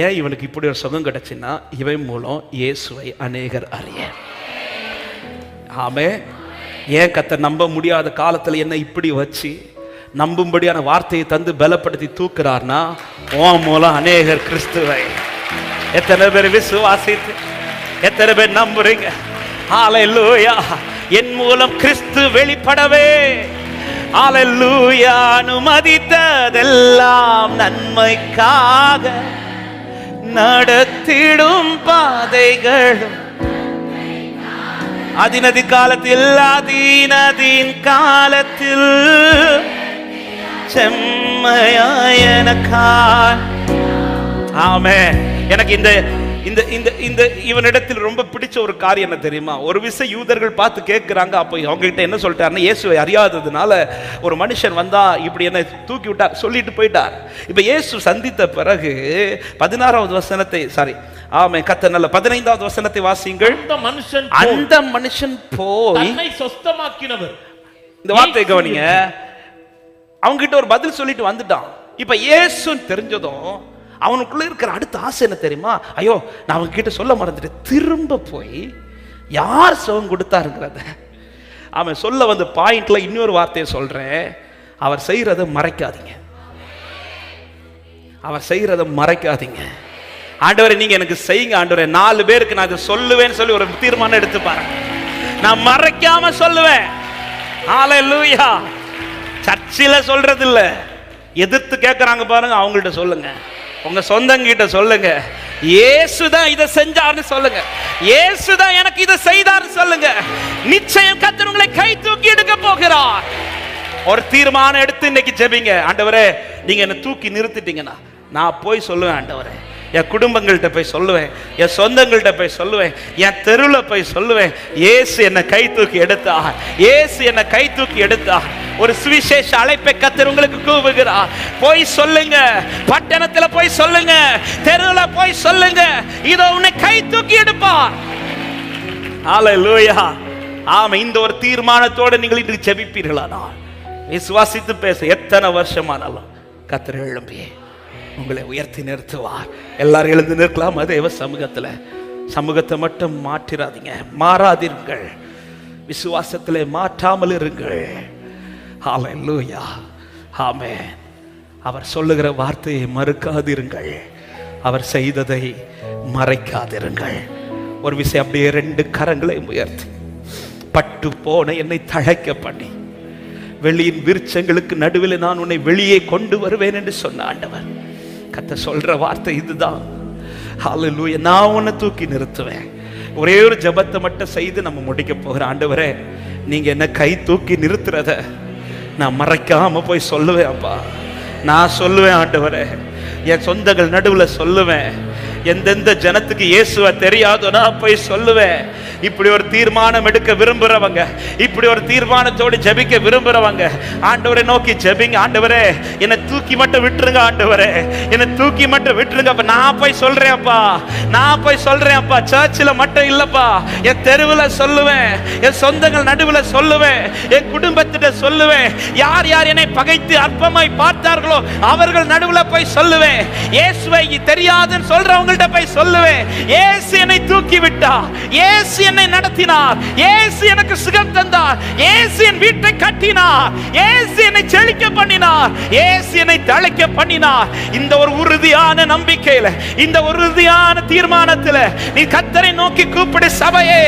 ஏன் இவனுக்கு இப்படி ஒரு சுகம் கிடைச்சுன்னா, இவன் மூலம் இயேசுவை அநேகர் அறிய. ஆமே. ஏன் கர்த்தர் நம்ப முடியாத காலத்தில் என்ன இப்படி வச்சு நம்பும்படியான வார்த்தையை தந்து பலப்படுத்தி தூக்குறார்னா, உன் மூலம் அநேகர் கிறிஸ்துவை. எத்தனை பேர் விசுவாசித்து, எத்தனை பேர் நம்புறீங்க? ஹல்லேலூயா. என் மூலம் கிறிஸ்து வெளிப்படவே, ஹல்லேலூயா, அனுமதித்ததெல்லாம் நன்மைக்காக, நடத்திடும் பாதைகளும் அதினதி காலத்தில், அதீனதின் காலத்தில் செம்மையாயனக்காய். ஆமென். எனக்கு இந்த இந்த இந்த இந்த இவனிடத்தில் ரொம்ப பிடிச்ச ஒரு காரியம் என்ன தெரியுமா? ஒரு விஷயம் யூதர்கள் பார்த்து கேட்கிறாங்க. அப்போ அவங்க கிட்ட என்ன சொல்லிட்டாருன்னா, இயேசுவை அறியாததுனால ஒரு மனுஷன் வந்தா இப்படி என்ன தூக்கி விட்டார் சொல்லிட்டு போயிட்டார். இப்ப இயேசு சந்தித்த பிறகு 16வது வசனத்தை, சாரி, ஆமென், கர்த்தர் நல்ல 15வது வசனத்தை வாசியுங்கள். அந்த மனுஷன் போய் தன்னை சொஸ்தமாக்கினவர். இந்த வார்த்தை கவனிங்க. அவங்க கிட்ட ஒரு பதில் சொல்லிட்டு வந்துட்டான். இப்ப இயேசு தெரிஞ்சதும் அவனுக்குள்ள இருக்கிற அடுத்த ஆசை என்ன தெரியுமா? ஐயோ, நான் அவங்க கிட்ட சொல்ல மறந்துட்டேன். திரும்ப போய் யார் சுகம் கொடுத்தாருங்கிறத அவன் சொல்ல வந்த பாயிண்ட்ல இன்னொரு வார்த்தையை சொல்றேன். அவர் செய்யறதை மறைக்காதீங்க. அவர் செய்யறதை மறைக்காதீங்க. ஆண்டவரே, நீங்க எனக்கு செய்யுங்க ஆண்டவரே. 4 பேருக்கு நான் இதை சொல்லுவேன்னு சொல்லி ஒரு தீர்மானம் எடுத்து பாருங்க. நான் மறைக்காம சொல்லுவேன். ஹல்லேலூயா. சர்ச்சில் சொல்றது இல்ல, எதிர்த்து கேட்கறாங்க பாருங்க, அவங்கள்ட்ட சொல்லுங்க. உங்க சொந்தங்கிட்ட சொல்லுங்க, இயேசுதான் இதை செஞ்சார்னு சொல்லுங்க. இயேசுதான் எனக்கு இதை செய்தார்னு சொல்லுங்க. நிச்சயம் கர்த்தர் உங்களை கை தூக்கி எடுக்க போகிறார். ஒரு தீர்மானம் எடுத்து இன்னைக்கு ஜெபிங்க. ஆண்டவரே, நீங்க என்ன தூக்கி நிறுத்திட்டீங்கன்னா நான் போய் சொல்லுவேன். ஆண்டவரே, என் குடும்பங்கள்ட்ட போய் சொல்லுவேன், என் சொந்தங்கள்ட்ட போய் சொல்லுவேன், என் தெருவில் போய் சொல்லுவேன், இயேசு என்னை கை தூக்கி எடுத்தார், இயேசு என்னை கை தூக்கி எடுத்தார். ஒரு சுவிசேஷ அழைப்பை கர்த்தர் உங்களுக்கு கூவுகிறார். போய் சொல்லுங்க, பட்டணத்தில் போய் சொல்லுங்க, தெருவில் போய் சொல்லுங்க, இதோ உன்னை கை தூக்கி எடுப்பார். ஹல்லேலூயா. ஆமா, இந்த ஒரு தீர்மானத்தோடு நீங்கள் இன்று ஜெபிப்பீர்களானால், விசுவாசித்து பேச எத்தனை வருஷமானாலும் கர்த்தர் எழும்பி உங்களை உயர்த்தி நிறுத்துவார். எல்லாரும் எழுந்து நிற்கலாம். தேவ சமூகத்தில். சமூகத்தை மட்டும் மாற்றிராதீங்க, மாறாதீர்கள். விசுவாசத்திலே மாற்றாமல் இருங்கள். ஹல்லேலூயா. ஆமென். அவர் சொல்லுகிற வார்த்தையை மறுக்காதிருங்கள். அவர் செய்ததை மறைக்காதிருங்கள். ஒரு விஷயம் அப்படியே 2 கரங்களை உயர்த்தி, பட்டு போன என்னை தழைக்க பண்ணி வெளியின் விருட்சங்களுக்கு நடுவில் நான் உன்னை வெளியே கொண்டு வருவேன் என்று சொன்ன ஆண்டவர். கர்த்தர் சொல்ற வார்த்தை இதுதான். ஹல்லேலூயா. நான் உன்னை தூக்கி நிறுத்துவேன். ஒரே ஒரு ஜெபத்தை மட்டும் செய்து நம்ம முடிக்க போகிறோம். ஆண்டவரே, நீங்க என்ன கை தூக்கி நிறுத்துறத நான் மறைக்காம போய் சொல்லுவேன். அப்பா, நான் சொல்லுவேன். ஆண்டவரே, என் சொந்தங்கள் நடுவில் சொல்லுவேன். எந்தெந்த ஜனத்துக்கு இயேசுவை தெரியாதோ நான் போய் சொல்லுவேன். இப்படி ஒரு தீர்மானம் எடுக்க விரும்புறவங்க, இப்படி ஒரு தீர்மானத்தோடு ஜெபிக்க விரும்புறவங்க, ஆண்டவரை நோக்கி ஜெபிங்க. ஆண்டவரே, என்னை தூக்கி மட்டும் விட்டுருங்க. ஆண்டவரே, என்னை தூக்கி மட்டும் விட்டுருங்க. அப்ப நான் போய் சொல்றேன். அப்பா, நான் போய் சொல்றேன். அப்பா, சர்ச்சில் மட்டும் இல்லப்பா, என் தெருவில் சொல்லுவேன், என் சொந்தங்கள் நடுவில் சொல்லுவேன், என் குடும்பத்திட்ட சொல்லுவேன். யார் யார் என்னை பகைத்து அற்பமாய் பார்த்தார்களோ அவர்கள் நடுவில் போய் சொல்லுவேன். இயேசுவை தெரியாதுன்னு சொல்றவங்கள்ட்ட போய் சொல்லுவேன். இயேசு என்னை தூக்கி விட்டார், இயேசு என்னை நடத்தினார், இயேசு எனக்கு சுகம் தந்தார், இயேசு என் வீட்டை கட்டினார், இயேசு என்னை செழிக்க பண்ணினார், இயேசு என்னை தழைக்க பண்ணினார். இந்த ஒரு உறுதியான நம்பிக்கையில, இந்த உறுதியான தீர்மானத்தில் நீ கர்த்தரை நோக்கி கூப்பிடு சபையே.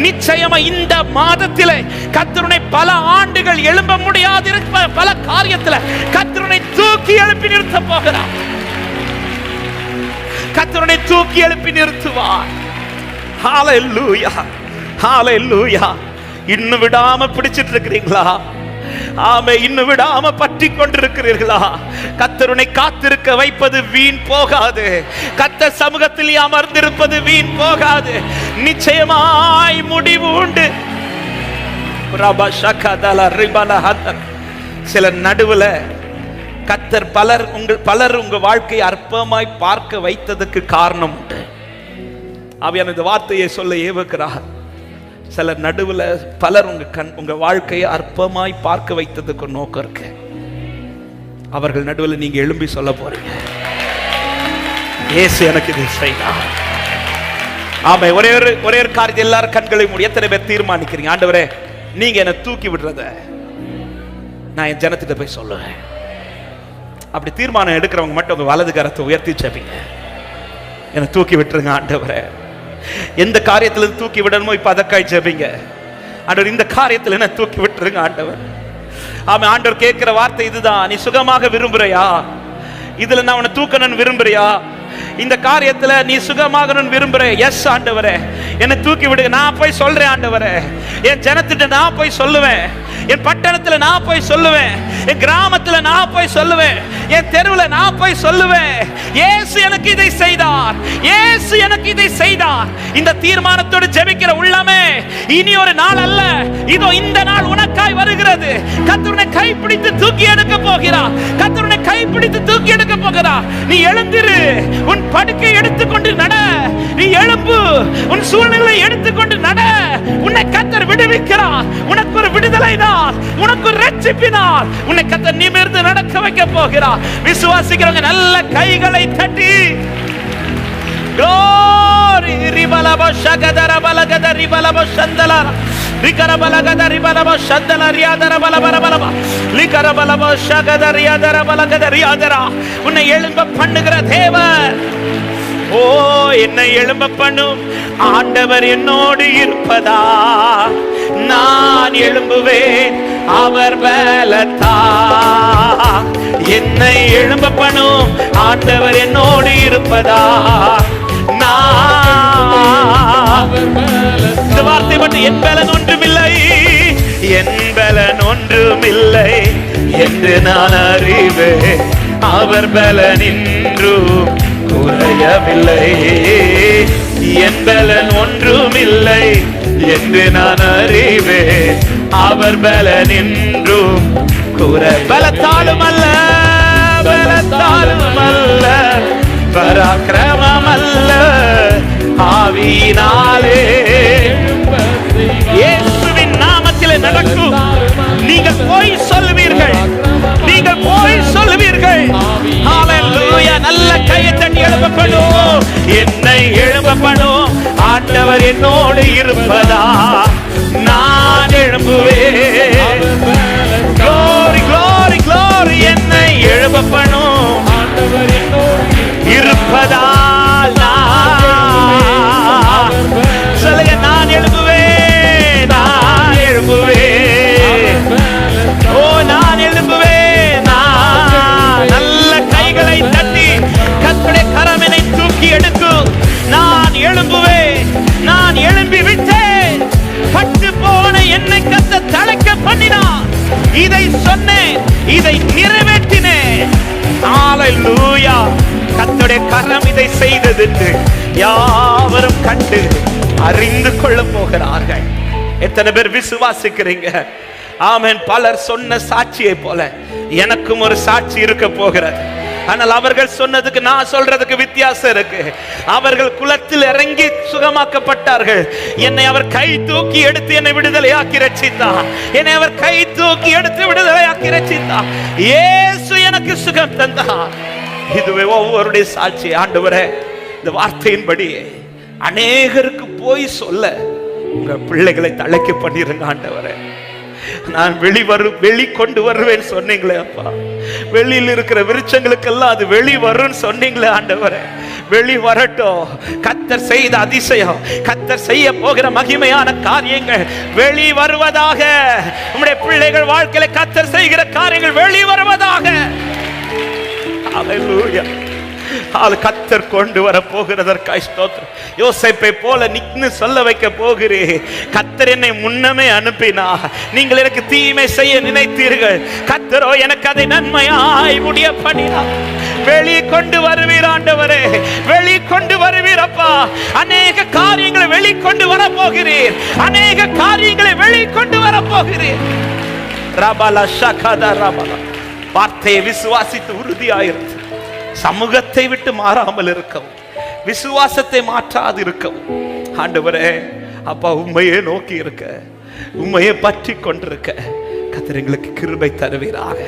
நிச்சயமா இந்த மாதத்திலே கர்த்தருனை பல ஆண்டுகள் எழும்ப முடியாது பல காரியத்தில் கர்த்தருனை தூக்கி எழுப்பி நிறுத்த போகிறார். கர்த்தருனை தூக்கி எழுப்பி நிறுத்துவார். ஹல்லேலூயா. ஹல்லேலூயா. இன்னும் விடாம பிடிச்சிட்டு இருக்கிறீங்களா? ஆமே, இன்னும் விடாம பற்றி கொண்டிருக்கிறீர்களா? கர்த்தருனை காத்திருக்க வைப்பது வீண் போகாது. கர்த்தர் சமூகத்தில் அமர்ந்திருப்பது வீண் போகாது. நிச்சயமாய் முடிவு உண்டு. சில நடுவுல கர்த்தர் பலர் உங்க வாழ்க்கையை அற்பமாய் பார்க்க வைத்ததுக்கு காரணம் உண்டு. ஆவியான இந்த வார்த்தையை சொல்ல ஏவுகிறார். சில நடுவுல பலர் உங்க வாழ்க்கையை அற்பமாய் பார்க்க வைத்ததுக்கு நோக்கம் இருக்கு. அவர்கள் நடுவில் நீங்க எழும்பி சொல்ல போறீங்க, இயேசு எனக்கு இதை செய்தார். ஆமா, ஒரே ஒரு காரியத்தை எல்லாரும் கண்களை மூடி எத்தனை பேர் தீர்மானிக்கிறீங்க, ஆண்டவரே நீங்க என்ன தூக்கி விடுறத நான் என் ஜனத்திட்ட போய் சொல்லுவேன். அப்படி தீர்மானம் எடுக்கிறவங்க மட்டும் உங்க வலது கரத்தை உயர்த்தி ஜெபிங்க. என்னை தூக்கி விட்டுருங்க ஆண்டவரே. எந்த காரியத்துல தூக்கி விடணுமோ இப்ப அதற்காய் ஜெபிங்க. ஆண்டவர் இந்த காரியத்துல என்ன தூக்கி விட்டுருங்க ஆண்டவர். ஆமா, ஆண்டவர் கேட்கிற வார்த்தை இதுதான். நீ சுகமாக விரும்புறியா? இதுல நான் உன்னை தூக்கணும்னு விரும்புறியா? இந்த காரியத்துல நீ சுகமாகணும்னு விரும்புற? எஸ் ஆண்டவரே, என்னை தூக்கி விடுங்க. நான் போய் சொல்றேன் ஆண்டவரே. என் ஜனத்திட்ட நான் போய் சொல்லுவேன். என் பட்டணத்துல நான் போய் சொல்லுவேன். என் கிராமத்துல நான் போய் சொல்லுவேன். என் தெருவில் நான் போய் சொல்லுவேன். இயேசு எனக்கு இதை செய்தார், இயேசு எனக்கு இதை செய்தார். இந்த தீர்மானத்தோடு ஜெபிக்கிற உள்ளமே, இனி ஒரு நாள் அல்ல, இதோ இந்த நாள் உனக்காய் வருகிறது. கர்த்தர் உன்னை கைப்பிடித்து தூக்கி எடுக்க போகிறார். கர்த்தர் உன்னை கைப்பிடித்து தூக்கி எடுக்க போகிறார். நீ எழுந்திரு, உன் படுக்கை எடுத்துக்கொண்டு நட. நீ எழும்பு, உன் சூழ்நிலை எடுத்துக்கொண்டு நட. உன்னை கர்த்தர் விடுவிக்கிறார். உனக்கு ஒரு விடுதலை நாள், உனக்கு ஒரு ரட்சிப்பினார். உன்னை கர்த்தர் நிமிர்ந்து நடக்க வைக்க போகிறார். விசுவாசிக்கிறவங்க நல்ல கைகளை தட்டி glory ribalaba shagadara balagada ribalaba shandala rikara balagada ribalaba shandala riyadara balabara balaba likara balaba shagadara riyadara balagada riyadara. உன்னை எழும்ப பண்ணுகிற தேவன், ஓ என்னை எழும்ப பண்ணும் ஆண்டவர் என்னோடு இருப்பதா, நான் எழும்புவேன் அவர் பலத்தா. என்னை எழும்ப பண்ணும் ஆண்டவர் என்னோடு இருப்பதா, இந்த வார்த்தை மட்டும் என் பலன் ஒன்றுமில்லை, என் பலன் ஒன்றுமில்லை என்று நான் அறிவேன். அவர் பலன் இன்றும் குறையவில்லை. என் பலன் ஒன்றுமில்லை என்று நான் அறிவேன். அவர் பலன் இன்றும் பலத்தாலும் அல்ல, பலத்தாலும் அல்ல, பராக்கிரமம் அல்ல, ஆவியினாலே இயேசுவின் நாமத்திலே நடக்கும். நீங்கள் போய் சொல்லுவீர்கள், நீங்கள் போய் சொல்லுவீர்கள். ஹalleluya. நல்ல கையை தட்டி எழுப்பப்படும். என்னை எழுப்பப்படும் ஆண்டவர் என்னோடு இருப்பதா, நான் எழும்புவேன். glory glory glory. என்னை எழுப்பப்படும் ஆண்டவர் என்னோடு இருப்பதால் சொல்லுங்க, நான் எழும்புவேன், நான் எழும்புவேன், ஓ நான் எழும்புவேன். நல்ல கைகளை தட்டி கர்த்தருடைய கரம் என்னை தூக்கி எடுக்கும். நான் எழும்புவேன், நான் எழும்பி விட்டேன். பட்டு போன என்னை கர்த்தர் தழைக்க பண்ணினார். இதை சொன்னேன், இதை நிறைவேற்றினேன். ஹalleluya. கர்த்தருடைய கரம் இதை செய்தது என்று யாவரும் கண்டு அறிந்து கொள்ள போகிறார்கள். எத்தனை பேர் விசுவாசிக்கிறீங்க? ஆமென். பலர் சொன்ன சாட்சியை போல எனக்கும் ஒரு சாட்சி இருக்க போகிறது. ஆனால் அவர்கள் சொன்னதுக்கு நான் சொல்றதுக்கு வித்தியாசம் இருக்கு. அவர்கள் குளத்தில் இறங்கி சுகமாக்கப்பட்டார்கள். என்னை அவர் கை தூக்கி எடுத்து என்னை விடுதலையாக்கி ரட்சித்தார். என்னை அவர் கை தூக்கி எடுத்து விடுதலையாக்கி ரட்சித்தார். இயேசு எனக்கு சுகம் தந்தார். இதுவே ஒவ்வொருடைய சாட்சி. ஆண்டவரே, இந்த வார்த்தையின்படி அநேகருக்கு போய் சொல்ல உங்க பிள்ளைகளை தழைக்க பண்ணிருங்க ஆண்டவரே. நான் வெளிக்கொண்டு வருவேன் சொன்னீங்களே அப்பா. வெளியில் இருக்கிற விருட்சங்களுக்கெல்லாம் அது வெளி வரும்னு சொன்னீங்களே ஆண்டவரே. வெளி வரட்டும். கர்த்தர் செய்த அதிசயம், கர்த்தர் செய்ய போகிற மகிமையான காரியங்கள் வெளி வருவதாக. உம்முடைய பிள்ளைகள் வாழ்க்கையில கர்த்தர் செய்கிற காரியங்கள் வெளி வருவதாக. ஹalleluya. கர்த்தர் கொண்டு வர போகிறதற்காய் ஸ்தோத்திரம். யோசேப்பை போல நின்னு சொல்ல வைக்க போகிறேன். கர்த்தர் என்னை முன்னமே அனுப்பினார். நீங்கள் எனக்கு தீமை செய்ய நினைத்தீர்கள், கர்த்தரோ எனக்கு அதை நன்மையாய் முடிய பண்ணினார். வெளிக்கொண்டு வருவீர் ஆண்டவரே, வெளிக்கொண்டு வருவீர் அப்பா. அநேக காரியங்களை வெளிக்கொண்டு வர போகிறீர். அநேக காரியங்களை வெளிக்கொண்டு வர போகிறீர். ரபல ஷகத ரபல. வார்த்தையை விசுவாசித்து உறுதியாயிருந்து சமூகத்தை விட்டு மாறாமல் இருக்கவும், விசுவாசத்தை மாற்றாது இருக்கவும் ஆண்டவரே அப்பா உம்மையே நோக்கி இருக்க, உம்மையே பற்றி கொண்டிருக்க கர்த்தர் எங்களுக்கு கிருபை தருவீராக.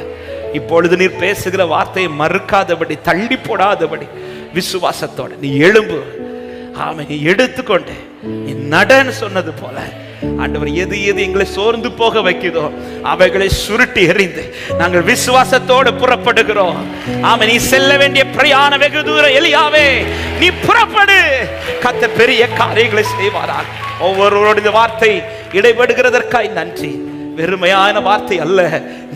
இப்பொழுது நீர் பேசுகிற வார்த்தையை மறுக்காதபடி, தள்ளி போடாதபடி விசுவாசத்தோட நீ எழும்பு. ஆமென். நீ எடுத்துக்கொண்டு நீ நடன்னு சொன்னது போல ஆண்டவர் எது எது எங்களை சோர்ந்து போக வைக்குதோ அவைகளை சுருட்டி எறிந்து நாங்கள் விசுவாசத்தோடு புறப்படுகிறோம். ஆமென். நீ செல்ல வேண்டிய பிரயாண வெகு தூரம். எலியாவே நீ புறப்படு, கர்த்தர் பெரிய காரியங்களை செய்வாராக. ஒவ்வொருவருடைய வார்த்தை இடைபடுகிறதற்காய் நன்றி. வெறுமையான வார்த்தை அல்ல,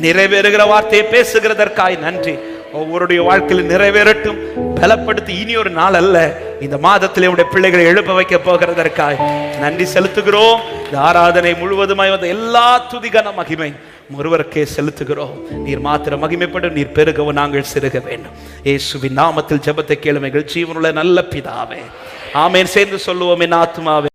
நிறைவேறுகிற வார்த்தையை பேசுகிறதற்காய் நன்றி. ஒவ்வொருடைய வாழ்க்கையில் நிறைவேறட்டும். பலப்படுத்தி இனி ஒரு நாள் அல்ல, இந்த மாதத்தில் உடைய பிள்ளைகளை எழுப்ப வைக்க போகிறதற்காய் நன்றி செலுத்துகிறோம். இந்த ஆராதனை முழுவதுமாய் வந்த எல்லா துதிகான மகிமை ஒருவருக்கே செலுத்துகிறோம். நீர் மாத்திரம் மகிமைப்படும், நீர் பெருகவும் நாங்கள் சிறுக வேண்டும். இயேசுவின் நாமத்தில் ஜெபத்தை கேளும் எங்கள் ஜீவனுள்ள நல்ல பிதாவே, ஆமென். சேர்ந்து சொல்லுவோம். என் ஆத்துமாவே